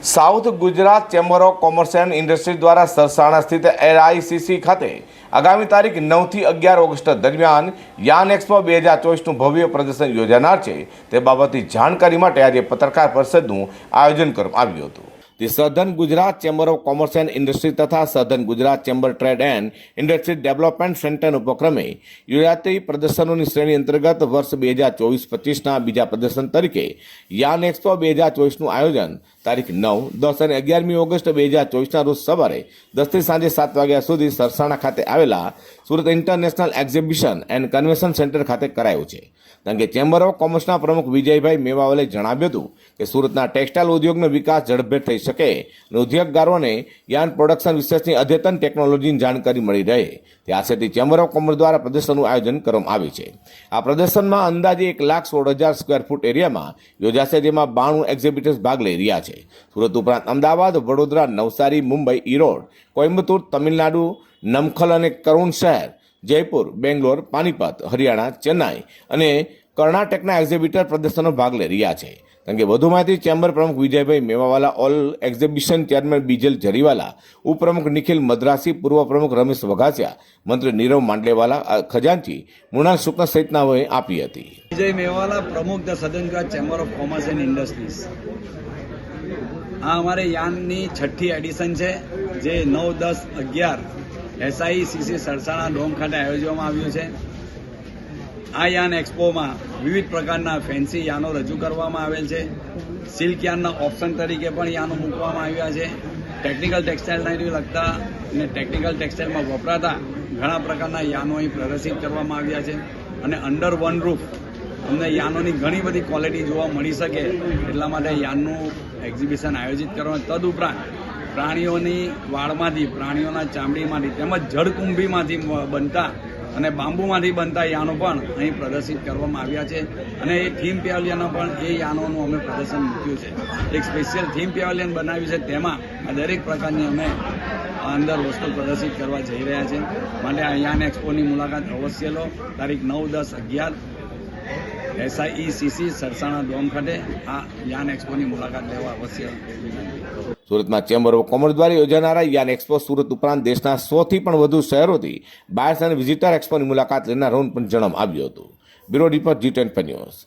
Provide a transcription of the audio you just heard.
South Gujarat chamber of commerce and industry દ્વારા સરસાણા સ્થિત LICC ખાતે આગામી તારીખ 9 થી 11 ઓગસ્ટ દરમિયાન યાન એક્સપો 2024નું ભવ્ય પ્રદર્શન યોજાનાર છે તે બાબતની જાણકારી માટે આજે પત્રકાર પરિષદનું આયોજન કરવામાં આવ્યું હતું। The Southern Gujarat Chamber of Commerce and Industry તથા Southern Gujarat Chamber Trade and Industry Development Center ઉપક્રમે યોજાતી પ્રદર્શનોની શ્રેણી અંતર્ગત વર્ષ 2024-25ના બીજા પ્રદર્શન તરીકે યાન એક્સપો 2024નું આયોજન તારીખ 9, 10 અને 11મી ઓગસ્ટ 2024ના રોજ સવારે 10 થી સાંજે 7 વાગ્યા સુધી સરસાણા ખાતે આવેલા Surat international exhibition and convention centre ખાતે કરાયું છે। કારણ કે ચેમ્બર ઓફ કોમર્સના પ્રમુખ વિજયભાઈ મેવાવાલે જણાવ્યું હતું કે સુરતના ટેક્સટાઇલ ઉદ્યોગનો વિકાસ ઝડપભેર થઈ શકે અને ઉદ્યોગકારોને યાન પ્રોડક્શન વિશેષની અદ્યતન ટેકનોલોજીની જાણકારી મળી રહે તે આશયથી ચેમ્બર ઓફ કોમર્સ દ્વારા પ્રદર્શનનું આયોજન કરવામાં આવ્યું છે। આ પ્રદર્શનમાં અંદાજે 1,16,000 સ્ક્વેર ફૂટ એરિયામાં યોજાશે, જેમાં 92 એક્ઝિબિટર્સ ભાગ લઈ રહ્યા છે। સુરત ઉપરાંત અમદાવાદ, વડોદરા, નવસારી, મુંબઈ, ઈરોડ, કોઇમ્બતુર, તમિલનાડુ, નમખલ અને કરુણ શહેર, જયપુર, બેંગ્લોર, પાનીપત, હરિયાણા, ચેન્નાઈ અને કર્ણાટકના એક્ઝિબિટર પ્રદર્શનો ભાગ લઈ રહ્યા છે। કારણ કે વધુ માહિતી ચેમ્બર પ્રમુખ Vijaybhai Mevawala, all exhibition chairman Bijal Jariwala, ઉપપ્રમુખ નિખિલ મદ્રાસી, પૂર્વ પ્રમુખ રમેશ વઘાસિયા, મંત્રી નીરવ માંડલેવાલા, ખજાનચી મૃણાલ શુક્લ સહિતનાઓએ આપી હતી। વિજય મેવાલા, પ્રમુખ the southern Gujarat chamber of commerce and industries. આ અમારે યાનની 6ઠ્ઠી એડિશન છે, જે 9, 10, 11 SICC સરસાણા ડોમ ખાતે આયોજવામાં આવ્યું છે। આ યાન એક્સપોમાં વિવિધ પ્રકારના ફેન્સી યાનો રજૂ કરવામાં આવેલ છે। સિલ્ક યાનના ઓપ્શન તરીકે પણ યાનો મૂકવામાં આવ્યા છે। ટેકનિકલ ટેક્સટાઇલને લગતા અને ટેકનિકલ ટેક્સટાઇલમાં વપરાતા ઘણા પ્રકારના યાનો અહીં પ્રદર્શિત કરવામાં આવ્યા છે અને અંડર વન રૂફ અમને યાનોની ઘણી બધી ક્વોલિટી જોવા મળી શકે એટલા માટે યાનનું એક્ઝિબિશન આયોજિત કરવામાં, તદુપરાંત પ્રાણીઓની વાળમાંથી, પ્રાણીઓના ચામડીમાંથી તેમજ જળકુંભીમાંથી બનતા અને બાંબુમાંથી બનતા યાનો પણ અહીં પ્રદર્શિત કરવામાં આવ્યા છે અને એ થીમ પેવેલિયનમાં પણ એ યાનોનું અમે પ્રદર્શન મૂક્યું છે। એક સ્પેશિયલ થીમ પેવેલિયન બનાવ્યું છે, તેમાં આ દરેક પ્રકારની અમે અંદર વસ્તુ પ્રદર્શિત કરવા જઈ રહ્યા છે। માટે આ યાન એક્સપોની મુલાકાત અવશ્ય લો। તારીખ 9, 10, 11 SICC સરસાણા ડોમ ખાતે આ યાન એક્સપોની મુલાકાત લેવા અવશ્ય। સુરતમાં ચેમ્બર ઓફ કોમર્સ દ્વારા યોજાનારા યાન એક્સપો સુરત ઉપરાંત દેશના 100થી પણ વધુ શહેરોથી બાયર્સ અને વિઝિટર એક્સપોની મુલાકાત લેનાર હોવાનું પણ જણાવવામાં આવ્યું હતું। Bureau report G10 news.